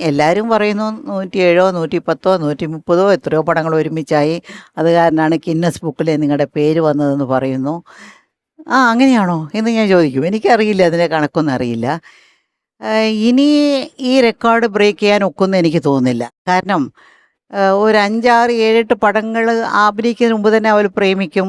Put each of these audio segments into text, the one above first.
എല്ലാവരും പറയുന്നു 107 110 130 എത്രയോ പടങ്ങൾ ഒരുമിച്ചായി. അത് കാരണമാണ് ഗിന്നസ് ബുക്കിൽ നിങ്ങളുടെ പേര് വന്നതെന്ന് പറയുന്നു. ആ അങ്ങനെയാണോ എന്ന് ഞാൻ ചോദിക്കും. എനിക്കറിയില്ല, അതിൻ്റെ കണക്കൊന്നും അറിയില്ല. ഇനി ഈ റെക്കോർഡ് ബ്രേക്ക് ചെയ്യാൻ ഒക്കുമെന്ന് എനിക്ക് തോന്നുന്നില്ല. കാരണം ഒരു 5, 6, 7, 8 പടങ്ങൾ അഭിനയിക്കുന്നതിന് മുമ്പ് തന്നെ അവർ പ്രേമിക്കും,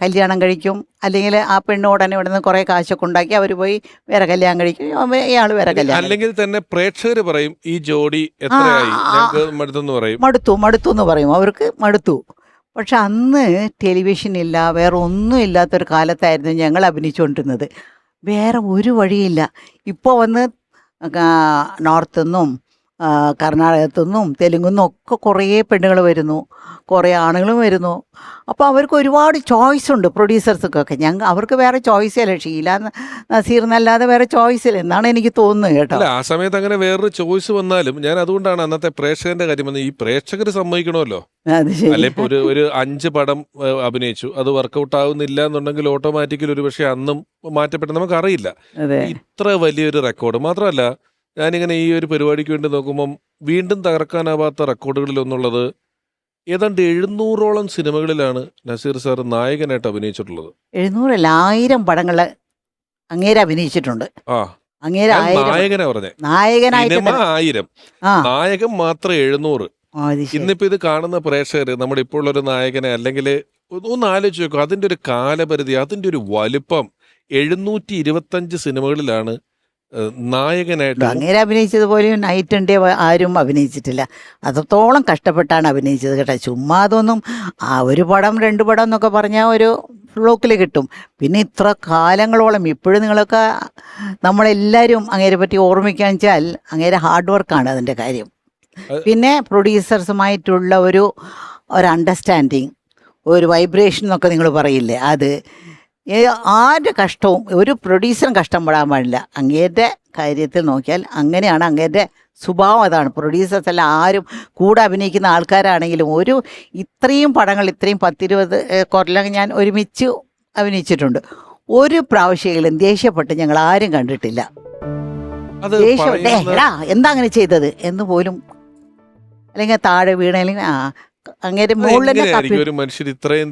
കല്യാണം കഴിക്കും. അല്ലെങ്കിൽ ആ പെണ്ണ് ഉടനെ ഇവിടെ നിന്ന് കുറേ കാശൊക്കെ ഉണ്ടാക്കി അവർ പോയി വേറെ കല്യാണം കഴിക്കും, ഇയാൾ വേറെ കല്യാണം കഴിക്കും. അല്ലെങ്കിൽ തന്നെ പ്രേക്ഷകർ പറയും ഈ ജോഡി എത്രയായി, ഞങ്ങൾക്ക് മടുത്തെന്ന് പറയും. മടുത്തു എന്ന് പറയും, അവർക്ക് മടുത്തു. പക്ഷെ അന്ന് ടെലിവിഷൻ ഇല്ല, വേറെ ഒന്നും ഇല്ലാത്തൊരു കാലത്തായിരുന്നു ഞങ്ങൾ അഭിനയിച്ചുകൊണ്ടിരുന്നത്. വേറെ ഒരു വഴിയില്ല. ഇപ്പോൾ വന്ന് നോർത്ത് നിന്നും കർണാടകത്തു നിന്നും തെലുങ്കിൽ നിന്നും ഒക്കെ കുറേ പെണ്ണുകൾ വരുന്നു, കുറേ ആണുങ്ങളും വരുന്നു. അപ്പോൾ അവർക്ക് ഒരുപാട് ചോയ്സ് ഉണ്ട് പ്രൊഡ്യൂസേഴ്സൊക്കെ. അവർക്ക് വേറെ ചോയ്സില്ല, ഷീല നസീർ എന്നല്ലാതെ വേറെ ചോയ്സില്ല എന്നാണ് എനിക്ക് തോന്നുന്നത് കേട്ടോ. അല്ല, ആ സമയത്ത് അങ്ങനെ വേറൊരു ചോയ്സ് വന്നാലും ഞാൻ അതുകൊണ്ടാണ് അന്നത്തെ പ്രേക്ഷകന്റെ കാര്യം വന്നത്. ഈ പ്രേക്ഷകർ സമ്മതിക്കണമല്ലോ. അല്ലെ, ഇപ്പൊ ഒരു 5 പടം അഭിനയിച്ചു, അത് വർക്കൗട്ട് ആവുന്നില്ല എന്നുണ്ടെങ്കിൽ ഓട്ടോമാറ്റിക്കലി ഒരു പക്ഷേ അന്നും മാറ്റപ്പെട്ട നമുക്കറിയില്ല. ഇത്ര വലിയൊരു റെക്കോർഡ് മാത്രമല്ല, ഞാനിങ്ങനെ ഈ ഒരു പരിപാടിക്ക് വേണ്ടി നോക്കുമ്പം വീണ്ടും തകർക്കാനാവാത്ത റെക്കോർഡുകളിൽ ഒന്നുള്ളത് ഏതാണ്ട് 700ഓളം സിനിമകളിലാണ് നസീർ സാർ നായകനായിട്ട് അഭിനയിച്ചിട്ടുള്ളത്. 700 അല്ല, 1000 പടങ്ങൾ അങ്ങേര് അഭിനയിച്ചിട്ടുണ്ട്. അങ്ങേര് നായകനാ പറഞ്ഞേ, സിനിമ 1000, നായകൻ മാത്രം 700. ഇന്നിപ്പോ ഇത് കാണുന്ന പ്രേക്ഷകർ നമ്മുടെ ഇപ്പോൾ ഉള്ളൊരു നായകനെ അല്ലെങ്കിൽ ഒന്ന് ആലോചിച്ച് നോക്കും, അതിന്റെ ഒരു കാലപരിധി, അതിന്റെ ഒരു വലുപ്പം. 725 സിനിമകളിലാണ് നായകനായിട്ട്. അങ്ങേരെ അഭിനയിച്ചതുപോലെ നൈറ്റ് ആൻഡ് ഡേ ആരും അഭിനയിച്ചിട്ടില്ല. അത്രത്തോളം കഷ്ടപ്പെട്ടാണ് അഭിനയിച്ചത് കേട്ടോ. ചുമ്മാ അതൊന്നും ഒരു പടം 2 പടം എന്നൊക്കെ പറഞ്ഞാൽ ഒരു ഫ്ലോക്കിൽ കിട്ടും. പിന്നെ ഇത്ര കാലങ്ങളോളം ഇപ്പോഴും നിങ്ങളൊക്കെ നമ്മളെല്ലാവരും അങ്ങേരെ പറ്റി ഓർമ്മിക്കാന്ന് വെച്ചാൽ അങ്ങേരെ ഹാർഡ് വർക്കാണ് അതിൻ്റെ കാര്യം. പിന്നെ പ്രൊഡ്യൂസേഴ്സുമായിട്ടുള്ള ഒരു അണ്ടർസ്റ്റാൻഡിങ്, ഒരു വൈബ്രേഷൻ എന്നൊക്കെ നിങ്ങൾ പറയില്ലേ, അത് ആരുടെ കഷ്ടവും ഒരു പ്രൊഡ്യൂസറും കഷ്ടപ്പെടാൻ പാടില്ല. അങ്ങേരുടെ കാര്യത്തിൽ നോക്കിയാൽ അങ്ങനെയാണ്, അങ്ങേരുടെ സ്വഭാവം അതാണ്. പ്രൊഡ്യൂസേഴ്സ് എല്ലാം ആരും കൂടെ അഭിനയിക്കുന്ന ആൾക്കാരാണെങ്കിലും ഇത്രയും പടങ്ങൾ, ഇത്രയും 10-20 കൊല്ലം ഞാൻ ഒരുമിച്ച് അഭിനയിച്ചിട്ടുണ്ട്. ഒരു പ്രാവശ്യമെങ്കിലും ദേഷ്യപ്പെട്ട് ഞങ്ങൾ ആരും കണ്ടിട്ടില്ല. ദേഷ്യം എന്താ അങ്ങനെ ചെയ്തത് എന്ന് പോലും, അല്ലെങ്കിൽ താഴെ വീണല്ലെങ്കിൽ അങ്ങനെ ഒരു മനുഷ്യർ ഇത്രയും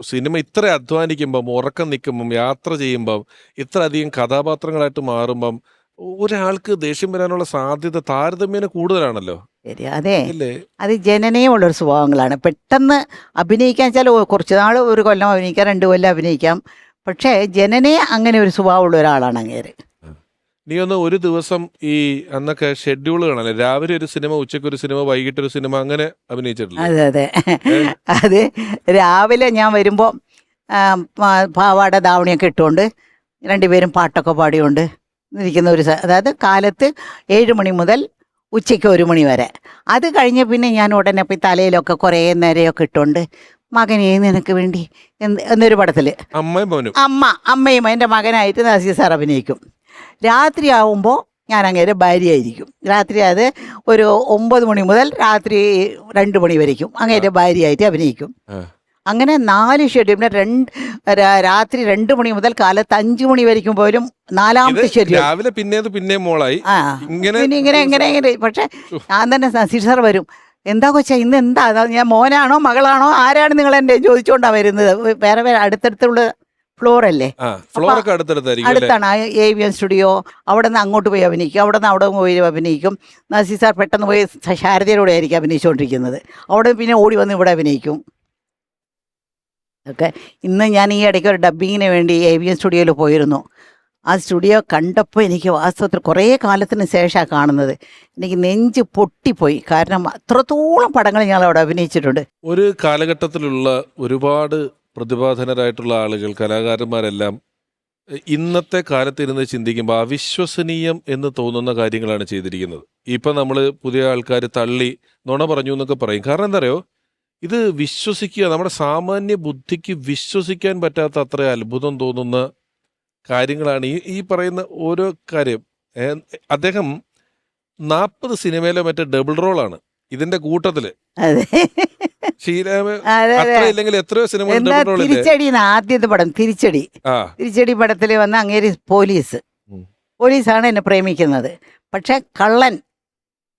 സിനിമ ഇത്ര അധ്വാനിക്കുമ്പം, ഉറക്കം നിൽക്കുമ്പം, യാത്ര ചെയ്യുമ്പം, ഇത്ര അധികം കഥാപാത്രങ്ങളായിട്ട് മാറുമ്പം ഒരാൾക്ക് ദേഷ്യം വരാനുള്ള സാധ്യത താരതമ്യേന കൂടുതലാണല്ലോ. ശരി, അതെ, അത് ജനനീയമുള്ളൊരു സ്വഭാവങ്ങളാണ്. പെട്ടെന്ന് അഭിനയിക്കാൻ വെച്ചാൽ കുറച്ച് നാൾ, 1 കൊല്ലം അഭിനയിക്കാം, 2 കൊല്ലം അഭിനയിക്കാം. പക്ഷേ ജനനീയ അങ്ങനെ ഒരു സ്വഭാവമുള്ള ഒരാളാണ് അങ്ങേര്. നീ ഒരു ദിവസം ഈ അന്നൊക്കെ ഷെഡ്യൂൾ കാണല്ലേ, രാവിലെ ഒരു സിനിമ, ഉച്ചയ്ക്ക് ഒരു സിനിമ, വൈകിട്ടൊരു സിനിമ, അങ്ങനെ അഭിനയിച്ചിട്ടില്ല? അതെ അത് രാവിലെ ഞാൻ വരുമ്പോൾ പാവാട ധാവണിയൊക്കെ ഇട്ടുകൊണ്ട് 2 പേരും പാട്ടൊക്കെ പാടിയോണ്ട് ഇരിക്കുന്ന അതായത് കാലത്ത് 7 മണി മുതൽ ഉച്ചയ്ക്ക് 1 മണി വരെ. അത് കഴിഞ്ഞ് പിന്നെ ഞാൻ ഉടനെ പോയി തലയിലൊക്കെ കുറേ നേരെയൊക്കെ ഇട്ടുകൊണ്ട് മകനെ നിനക്ക് വേണ്ടി എന്നൊരു പടത്തിൽ അമ്മയും എൻ്റെ മകനായിട്ട് നസീർ സാർ അഭിനയിക്കും. രാത്രി ആവുമ്പോൾ ഞാൻ അങ്ങേരെ ഭാര്യയായിരിക്കും. രാത്രി അത് ഒരു 9 മണി മുതൽ രാത്രി 2 മണി വരയ്ക്കും അങ്ങേരെ ഭാര്യയായിട്ട് അഭിനയിക്കും. അങ്ങനെ 4 ഷെഡ്യൂൾ. പിന്നെ രാത്രി 2 മണി മുതൽ കാലത്ത് 5 മണി വരയ്ക്കും പോലും 4ാമത്തെ ഷെഡ്യൂൾ. ഇങ്ങനെ. പക്ഷെ ഞാൻ തന്നെ നസീർ സാർ വരും, എന്താ കൊച്ചാ ഇന്ന് എന്താ, ഞാൻ മോനാണോ മകളാണോ ആരാണ് നിങ്ങൾ എൻ്റെ ചോദിച്ചുകൊണ്ടാണ് വരുന്നത്. വേറെ അടുത്തടുത്തുള്ള ഫ്ലോറല്ലേ, അടുത്താണ് AVN സ്റ്റുഡിയോ. അവിടെ നിന്ന് അങ്ങോട്ട് പോയി അഭിനയിക്കും, അവിടെ നിന്ന് അവിടെ പോയി അഭിനയിക്കും. നസീർ സാർ പെട്ടെന്ന് പോയി ശാരദയുടെ ആയിരിക്കും അഭിനയിച്ചുകൊണ്ടിരിക്കുന്നത്. അവിടെ പിന്നെ ഓടി വന്ന് ഇവിടെ അഭിനയിക്കും ഒക്കെ. ഇന്ന് ഞാൻ ഈ ഇടയ്ക്ക് ഒരു ഡബ്ബിങ്ങിന് വേണ്ടി AVN സ്റ്റുഡിയോയിൽ പോയിരുന്നു. ആ സ്റ്റുഡിയോ കണ്ടപ്പോൾ എനിക്ക് വാസ്തവത്തിൽ കുറേ കാലത്തിന് ശേഷമാണ് കാണുന്നത്. എനിക്ക് നെഞ്ച് പൊട്ടിപ്പോയി. കാരണം അത്രത്തോളം പടങ്ങൾ ഞങ്ങൾ അവിടെ അഭിനയിച്ചിട്ടുണ്ട്. ഒരു കാലഘട്ടത്തിലുള്ള ഒരുപാട് പ്രതിഭാധനരായിട്ടുള്ള ആളുകൾ, കലാകാരന്മാരെല്ലാം ഇന്നത്തെ കാലത്തിരുന്ന് ചിന്തിക്കുമ്പോൾ അവിശ്വസനീയം എന്ന് തോന്നുന്ന കാര്യങ്ങളാണ് ചെയ്തിരിക്കുന്നത്. ഇപ്പം നമ്മൾ പുതിയ ആൾക്കാർ തള്ളി നുണ പറഞ്ഞു എന്നൊക്കെ പറയും. കാരണം എന്താ പറയുക, ഇത് വിശ്വസിക്കുക, നമ്മുടെ സാമാന്യ ബുദ്ധിക്ക് വിശ്വസിക്കാൻ പറ്റാത്ത അത്ര അത്ഭുതം തോന്നുന്ന കാര്യങ്ങളാണ് ഈ പറയുന്ന ഓരോ കാര്യം. അദ്ദേഹം 40 സിനിമയിലെ മറ്റേ ഡബിൾ റോളാണ് ഇതിന്റെ കൂട്ടത്തില്. എത്രയോ സിനിമ. തിരിച്ചടി ആദ്യത്തെ പടം തിരിച്ചടി പടത്തില് വന്ന അങ്ങേര് പോലീസാണ് എന്നെ പ്രേമിക്കുന്നത്. പക്ഷെ കള്ളൻ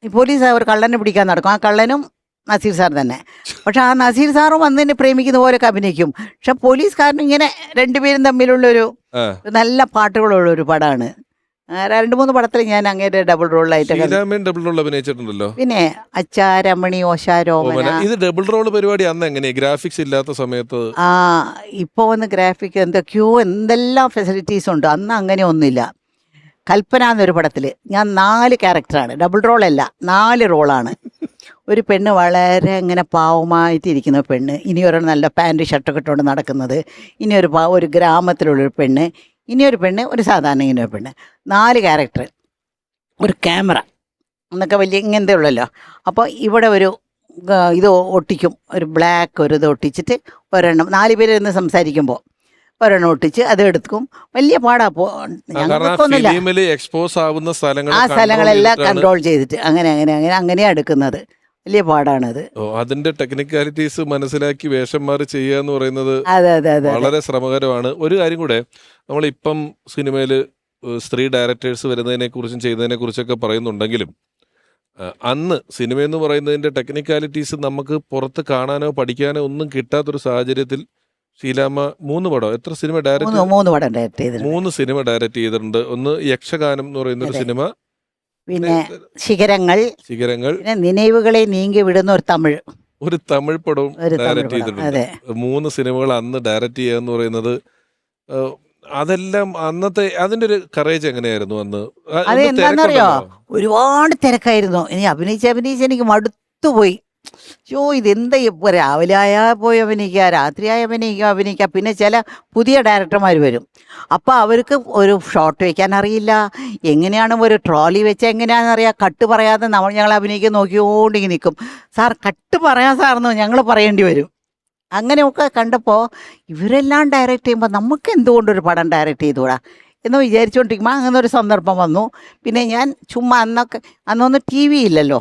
ഈ പോലീസ് ഒരു കള്ളനെ പിടിക്കാൻ നടക്കും, ആ കള്ളനും നസീർ സാർ തന്നെ. പക്ഷെ ആ നസീർ സാറും വന്നിനെ പ്രേമിക്കുന്ന പോലെയൊക്കെ അഭിനയിക്കും. പക്ഷെ പോലീസുകാരനും ഇങ്ങനെ രണ്ടുപേരും തമ്മിലുള്ളൊരു ആ. നല്ല പാട്ടുകളുള്ള ഒരു പടമാണ്. 2-3 പടത്തിൽ ഞാൻ അങ്ങേരെ ഡബിൾ റോളിലായിട്ടൊക്കെ. ഷീലാമ്മയും ഡബിൾ റോൾ അഭിനയിച്ചിട്ടുണ്ടല്ലോ. പിന്നെ അച്ചാരമണി ഓശാരോമന. ഇത് ഡബിൾ റോൾ പരിപാടി അന്ന് എങ്ങനെയാ, ഗ്രാഫിക്സ് ഇല്ലാത്ത സമയത്ത്? ആ ഇപ്പോൾ വന്ന് ഗ്രാഫിക് എന്തൊക്കെയോ എന്തെല്ലാം ഫെസിലിറ്റീസ് ഉണ്ട്, അന്ന് അങ്ങനെ ഒന്നുമില്ല. കൽപ്പന എന്നൊരു പടത്തിൽ ഞാൻ 4 ക്യാരക്ടറാണ്, ഡബിൾ റോളല്ല 4 റോളാണ്. ഒരു പെണ്ണ് വളരെ ഇങ്ങനെ പാവമായിട്ടിരിക്കുന്ന പെണ്ണ്, ഇനി ഒരെണ്ണം നല്ല പാൻറ് ഷർട്ടൊക്കെ ഇട്ടുകൊണ്ട് നടക്കുന്നത്, ഇനി ഒരു ഗ്രാമത്തിലുള്ളൊരു പെണ്ണ്, ഇനിയൊരു പെണ്ണ്, ഒരു സാധാരണ ഇങ്ങനെയൊരു പെണ്ണ്. 4 ക്യാരക്ടർ, ഒരു ക്യാമറ എന്നൊക്കെ വലിയ ഇങ്ങനത്തെ ഉള്ളല്ലോ. അപ്പോൾ ഇവിടെ ഒരു ഇത് ഒട്ടിക്കും, ഒരു ബ്ലാക്ക് ഒരു ഇത് ഒട്ടിച്ചിട്ട് ഒരെണ്ണം 4 പേര് ഇരുന്ന് സംസാരിക്കുമ്പോൾ ഒരെണ്ണം ഒട്ടിച്ച് അത് എടുക്കും. വലിയ പാടാ. ഞങ്ങൾക്കൊന്നുമില്ല, എക്സ്പോസ് ആവുന്ന ആ സ്ഥലങ്ങളെല്ലാം കൺട്രോൾ ചെയ്തിട്ട് അങ്ങനെയാണ് എടുക്കുന്നത്. വലിയ പാടാണത്. അതിന്റെ ടെക്നിക്കാലിറ്റീസ് മനസ്സിലാക്കി വേഷം മാറി ചെയ്യുക എന്ന് പറയുന്നത് അതെ വളരെ ശ്രമകരമാണ്. ഒരു കാര്യം കൂടെ, നമ്മളിപ്പം സിനിമയിൽ സ്ത്രീ ഡയറക്ടേഴ്സ് വരുന്നതിനെ കുറിച്ചും ചെയ്യുന്നതിനെ കുറിച്ചൊക്കെ പറയുന്നുണ്ടെങ്കിലും അന്ന് സിനിമ എന്ന് പറയുന്നതിന്റെ ടെക്നിക്കാലിറ്റീസ് നമുക്ക് പുറത്ത് കാണാനോ പഠിക്കാനോ ഒന്നും കിട്ടാത്തൊരു സാഹചര്യത്തിൽ ഷീലാമ്മ 3 പടം, എത്ര സിനിമ ഡയറക്റ്റ്? 3 പടം ഡയറക്റ്റ് ചെയ്തിട്ടുണ്ട്. 3 സിനിമ ഡയറക്റ്റ് ചെയ്തിട്ടുണ്ട്. ഒന്ന് യക്ഷഗാനം എന്ന് പറയുന്ന ഒരു സിനിമ, പിന്നെ ശിഖരങ്ങൾ, പിന്നെ നിனைവുകളെ നീങ്ങി വിടുന്ന ഒരു തമിഴ് പടവും ഡയറക്റ്റ് ചെയ്തിട്ടുണ്ട്. 3 സിനിമകൾ അന്ന് ഡയറക്റ്റ് ചെയ്യുക എന്ന് പറയുന്നത്, അതെല്ലാം അന്നത്തെ അതിന്റെ ഒരു കറേജ് എങ്ങനെയായിരുന്നു അന്ന്? അതെന്താണെന്നറിയോ, ഒരുപാട് തിരക്കായിരുന്നു. ഇനി അഭിനയിച്ച് എനിക്ക് മടുത്തുപോയി. ഇതെന്താ ഇപ്പോൾ രാവിലെ ആയാൽ പോയി അഭിനയിക്കുക, രാത്രിയായി അഭിനയിക്കുക. പിന്നെ ചില പുതിയ ഡയറക്ടർമാർ വരും, അപ്പോൾ അവർക്ക് ഒരു ഷോട്ട് വയ്ക്കാൻ അറിയില്ല, എങ്ങനെയാണ് ഒരു ട്രോളി വെച്ചാൽ എങ്ങനെയാണെന്നറിയാം. കട്ട് പറയാതെ ഞങ്ങൾ അഭിനയിക്കാൻ നോക്കിക്കൊണ്ടിങ്ങനെ നിൽക്കും. സാർ കട്ട് പറയാൻ സാറെന്ന് ഞങ്ങൾ പറയേണ്ടി വരും. അങ്ങനെയൊക്കെ കണ്ടപ്പോൾ ഇവരെല്ലാം ഡയറക്റ്റ് ചെയ്യുമ്പോൾ നമുക്ക് എന്തുകൊണ്ടൊരു പടം ഡയറക്റ്റ് ചെയ്തുകൂടാ എന്ന് വിചാരിച്ചുകൊണ്ടിരിക്കുമ്പോൾ അങ്ങനെ ഒരു സന്ദർഭം വന്നു. പിന്നെ ഞാൻ ചുമ്മാ അന്നൊന്നും TV ഇല്ലല്ലോ.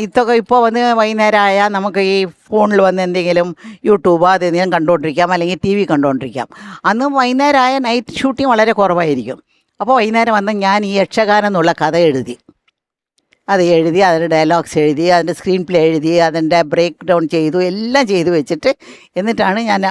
ഇതൊക്കെ ഇപ്പോൾ വന്ന് വൈകുന്നേരം ആയാൽ നമുക്ക് ഈ ഫോണിൽ വന്ന് എന്തെങ്കിലും യൂട്യൂബ് അതെന്തെങ്കിലും കണ്ടുകൊണ്ടിരിക്കാം, അല്ലെങ്കിൽ TV കണ്ടുകൊണ്ടിരിക്കാം. അന്ന് വൈകുന്നേരം ആയ നൈറ്റ് ഷൂട്ടിങ് വളരെ കുറവായിരിക്കും. അപ്പോൾ വൈകുന്നേരം വന്ന് ഞാൻ ഈ യക്ഷഗാനം എന്നുള്ള കഥ എഴുതി, അതിൻ്റെ ഡയലോഗ്സ് എഴുതി, അതിൻ്റെ സ്ക്രീൻ പ്ലേ എഴുതി, അതിൻ്റെ ബ്രേക്ക് ഡൗൺ ചെയ്തു, എല്ലാം ചെയ്തു വെച്ചിട്ട് എന്നിട്ടാണ് ഞാൻ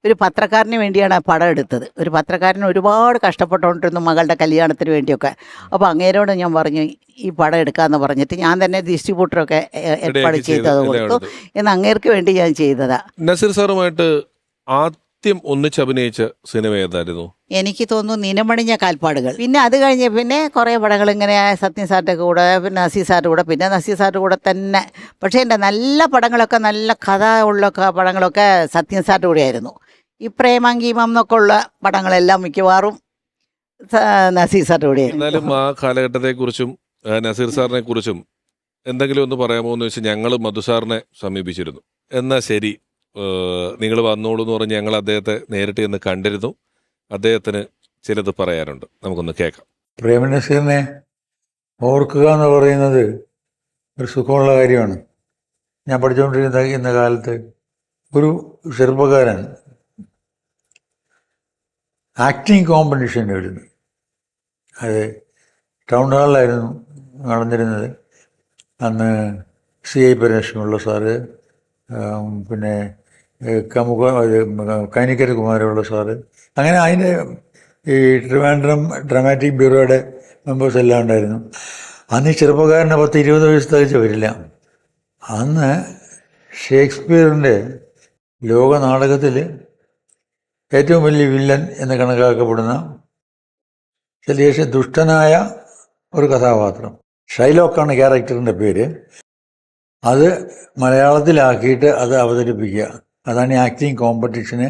ഒരു പത്രക്കാരന് വേണ്ടിയാണ് ആ പടം എടുത്തത്. ഒരു പത്രക്കാരൻ ഒരുപാട് കഷ്ടപ്പെട്ടുകൊണ്ടിരുന്നു മകളുടെ കല്യാണത്തിന് വേണ്ടിയൊക്കെ. അപ്പോൾ അങ്ങേരോട് ഞാൻ പറഞ്ഞു ഈ പടം എടുക്കാമെന്ന് പറഞ്ഞിട്ട് ഞാൻ തന്നെ ഡിസ്ട്രിബ്യൂട്ടറൊക്കെ ഏർപ്പാട് ചെയ്തത് കൊടുത്തു. എന്ന് അങ്ങേർക്ക് വേണ്ടി ഞാൻ ചെയ്തതാ. നസീർ സാറുമായിട്ട് ആദ്യം ഒന്നിച്ചഭിനയിച്ച സിനിമ ഏതായിരുന്നു? എനിക്ക് തോന്നുന്നു നിലമണിഞ്ഞ കാൽപ്പാടുകൾ. പിന്നെ അത് കഴിഞ്ഞ് പിന്നെ കുറേ പടങ്ങൾ ഇങ്ങനെ സത്യൻ സാറിൻ്റെ കൂടെ, പിന്നെ നസീർ സാറിൻ്റെ കൂടെ, പിന്നെ നസീർ സാറിൻ്റെ കൂടെ തന്നെ. പക്ഷേ എൻ്റെ നല്ല പടങ്ങളൊക്കെ, നല്ല കഥ ഉള്ള പടങ്ങളൊക്കെ സത്യൻ സാറിൻ്റെ കൂടെ ആയിരുന്നു. ഈ പ്രേമാങ്കീമം എന്നൊക്കെ ഉള്ള പടങ്ങളെല്ലാം മിക്കവാറും നസീർ സാറിൻ്റെ കൂടെ. എന്നാലും ആ കാലഘട്ടത്തെക്കുറിച്ചും നസീർ സാറിനെ കുറിച്ചും എന്തെങ്കിലും ഒന്ന് പറയാമോ എന്ന് വെച്ചാൽ ഞങ്ങൾ മധു സാറിനെ സമീപിച്ചിരുന്നു. എന്നാൽ ശരി, നിങ്ങൾ വന്നോളൂ എന്ന് പറഞ്ഞ് ഞങ്ങൾ അദ്ദേഹത്തെ നേരിട്ട് ചെന്ന് കണ്ടിരുന്നു. അദ്ദേഹത്തിന് ചിലത് പറയാനുണ്ട്, നമുക്കൊന്ന് കേൾക്കാം. പ്രേമനസീറിനെ ഓർക്കുക എന്ന് പറയുന്നത് ഒരു സുഖമുള്ള കാര്യമാണ്. ഞാൻ പഠിച്ചുകൊണ്ടിരുന്ന കാലത്ത് ഒരു ചെറുപ്പക്കാരൻ ആക്ടിങ് കോമ്പറ്റീഷൻ എഴുതുന്നു. അത് ടൗൺ ഹാളിലായിരുന്നു നടന്നിരുന്നത്. അന്ന് CI പരമേശ്വരമുള്ള സാറ്, പിന്നെ കൈനിക്കര കുമാരമുള്ള സാറ്, അങ്ങനെ അതിൻ്റെ ഈ ട്രിവാൻഡ്രം ഡ്രാമാറ്റിക് ബ്യൂറോയുടെ മെമ്പേഴ്സ് എല്ലാം ഉണ്ടായിരുന്നു. അന്ന് ഈ ചെറുപ്പക്കാരന് 10-20 വയസ്സ് തികച്ച് വരില്ല. അന്ന് ഷേക്സ്പിയറിൻ്റെ ലോക നാടകത്തിൽ ഏറ്റവും വലിയ വില്ലൻ എന്ന് കണക്കാക്കപ്പെടുന്ന ശേഷം ദുഷ്ടനായ ഒരു കഥാപാത്രം, ഷൈലോക്കാണ് ക്യാരക്ടറിൻ്റെ പേര്, അത് മലയാളത്തിലാക്കിയിട്ട് അത് അവതരിപ്പിക്കുക. അതാണ് ഈ ആക്ടിങ് കോമ്പറ്റീഷന്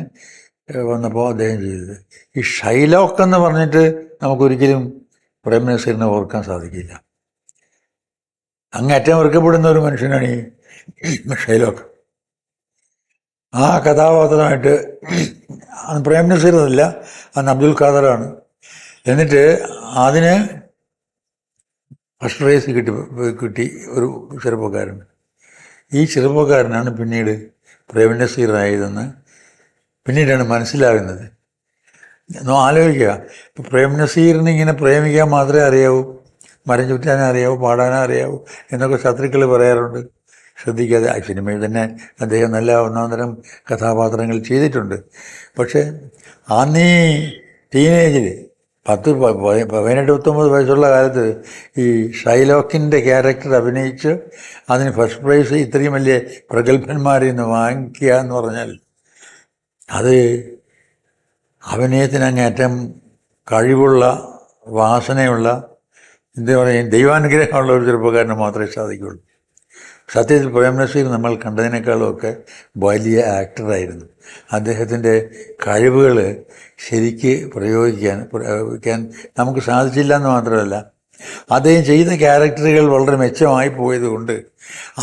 വന്നപ്പോൾ അദ്ദേഹം ചെയ്തത്. ഈ ഷൈലോക്ക് എന്ന് പറഞ്ഞിട്ട് നമുക്കൊരിക്കലും പ്രേംനസീറിനെ ഓർക്കാൻ സാധിക്കില്ല. അങ്ങേറ്റം വെറുക്കപ്പെടുന്ന ഒരു മനുഷ്യനാണ് ഈ ഷൈലോക്ക്. ആ കഥാപാത്രമായിട്ട് അന്ന് പ്രേംനസീർ എന്നല്ല, അന്ന് അബ്ദുൽ ഖാദറാണ്. എന്നിട്ട് അതിന് ഫസ്റ്റ് പ്രൈസ് കിട്ടി ഒരു ചെറുപ്പക്കാരൻ. ഈ ചെറുപ്പക്കാരനാണ് പിന്നീട് പ്രേംനസീറായതെന്ന് പിന്നീടാണ് മനസ്സിലാകുന്നത്. ആലോചിക്കുക, ഇപ്പോൾ പ്രേംനസീറിന് ഇങ്ങനെ പ്രേമിക്കാൻ മാത്രമേ അറിയാവൂ, മരം ചുറ്റാനേ അറിയാവൂ, പാടാനേ അറിയാവൂ എന്നൊക്കെ ശത്രുക്കൾ പറയാറുണ്ട്. ശ്രദ്ധിക്കാതെ ആ സിനിമയിൽ തന്നെ അദ്ദേഹം നല്ല ഒന്നാന്തരം കഥാപാത്രങ്ങൾ ചെയ്തിട്ടുണ്ട്. പക്ഷേ അന്നീ ടീനേജിൽ 18-19 വയസ്സുള്ള കാലത്ത് ഈ ഷൈലോക്കിൻ്റെ ക്യാരക്ടർ അഭിനയിച്ച് അതിന് ഫസ്റ്റ് പ്രൈസ് ഇത്രയും വലിയ പ്രഗത്ഭന്മാരിൽ നിന്ന് വാങ്ങിക്കുക എന്ന് പറഞ്ഞാൽ അത് അഭിനയത്തിന് അങ്ങേറ്റം കഴിവുള്ള, വാസനയുള്ള, എന്താ പറയുക, ദൈവാനുഗ്രഹമുള്ള ഒരു ചെറുപ്പക്കാരന് മാത്രമേ സാധിക്കുകയുള്ളൂ. സത്യത്തിൽ പ്രേം നസീർ നമ്മൾ കണ്ടതിനേക്കാളുമൊക്കെ വലിയ ആക്ടറായിരുന്നു. അദ്ദേഹത്തിൻ്റെ കഴിവുകൾ ശരിക്ക് പ്രയോഗിക്കാൻ നമുക്ക് സാധിച്ചില്ല എന്ന് മാത്രമല്ല, അദ്ദേഹം ചെയ്ത ക്യാരക്ടറുകൾ വളരെ മെച്ചമായി പോയതുകൊണ്ട്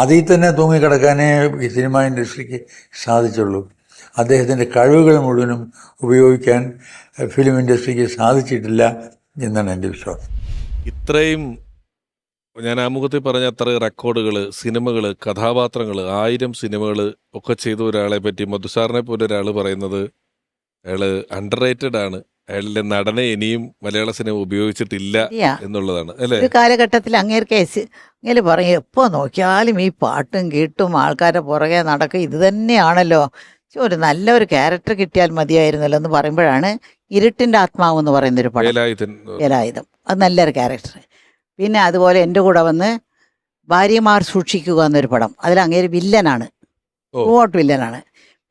അതിൽ തന്നെ തൂങ്ങിക്കിടക്കാനേ ഈ സിനിമ ഇൻഡസ്ട്രിക്ക് സാധിച്ചുള്ളൂ. അദ്ദേഹത്തിൻ്റെ കഴിവുകൾ മുഴുവനും ഉപയോഗിക്കാൻ ഫിലിം ഇൻഡസ്ട്രിക്ക് സാധിച്ചിട്ടില്ല എന്നാണ് എൻ്റെ വിശ്വാസം. ഇത്രയും ഞാൻ ആമുഖത്തിൽ പറഞ്ഞ അത്ര റെക്കോർഡുകൾ, സിനിമകൾ, കഥാപാത്രങ്ങൾ, 1000 സിനിമകൾ ഒക്കെ ചെയ്ത ഒരാളെ പറ്റി മധുസാറിനെ പോലെ ഒരാൾ പറയുന്നത് അയാൾ അണ്ടർ റേറ്റഡ് ആണ്, അയാളുടെ നടനെ ഇനിയും മലയാള സിനിമ ഉപയോഗിച്ചിട്ടില്ല ശരിയാ. എന്നുള്ളതാണ് അല്ലേ? ഒരു കാലഘട്ടത്തിൽ അങ്ങേര് പറയും എപ്പോൾ നോക്കിയാലും ഈ പാട്ടും കേട്ടും ആൾക്കാരുടെ പുറകെ നടക്കുക ഇത് തന്നെയാണല്ലോ, ഒരു നല്ലൊരു ക്യാരക്ടർ കിട്ടിയാൽ മതിയായിരുന്നല്ലോ എന്ന് പറയുമ്പോഴാണ് ഇരുട്ടിൻ്റെ ആത്മാവ് എന്ന് പറയുന്നൊരു പടം, വേലായുധം. അത് നല്ലൊരു ക്യാരക്ടർ. പിന്നെ അതുപോലെ എൻ്റെ കൂടെ വന്ന് ഭാര്യമാർ സൂക്ഷിക്കുക എന്നൊരു പടം, അതിൽ അങ്ങേര് വില്ലനാണ്, ത്രൂഔട്ട് വില്ലനാണ്.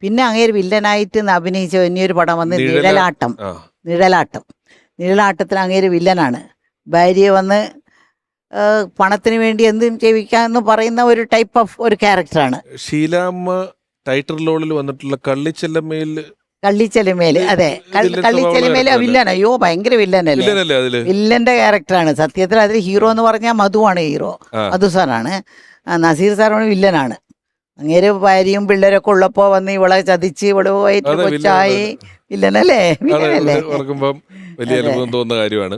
പിന്നെ അങ്ങേര് വില്ലനായിട്ട് അഭിനയിച്ച ഇനിയൊരു പടം വന്ന് നിഴലാട്ടത്തിൽ അങ്ങേര് വില്ലനാണ്. ഭാര്യയെ വന്ന് പണത്തിന് വേണ്ടി എന്തും ചെയ്യിക്കാന്ന് പറയുന്ന ഒരു ടൈപ്പ് ഓഫ് ഒരു ക്യാരക്ടറാണ്. ഷീലാമ്മ ടൈറ്റിൽ റോളിൽ വന്നിട്ടുള്ള കള്ളിച്ചെല്ലമ്മയിൽ, അതെ, കള്ളിച്ചെലിമേല് വില്ലൻ. അയ്യോ ഭയങ്കര വില്ലനല്ലേ, വില്ലന്റെ ക്യാരക്ടറാണ്. സത്യത്തിൽ അതിൽ ഹീറോ എന്ന് പറഞ്ഞാൽ മധുവാണ് ഹീറോ, മധു സാറാണ്. നസീർ സാറാണ് വില്ലനാണ്. അങ്ങേര് ഭാര്യയും പിള്ളേരൊക്കെ ഉള്ളപ്പോ വന്ന് ഇവളെ ചതിച്ച് ഇവിടെ പോയിട്ട് കൊച്ചായി വില്ലനല്ലേ, വലിയ അനുഭവം തോന്നുന്ന കാര്യമാണ്.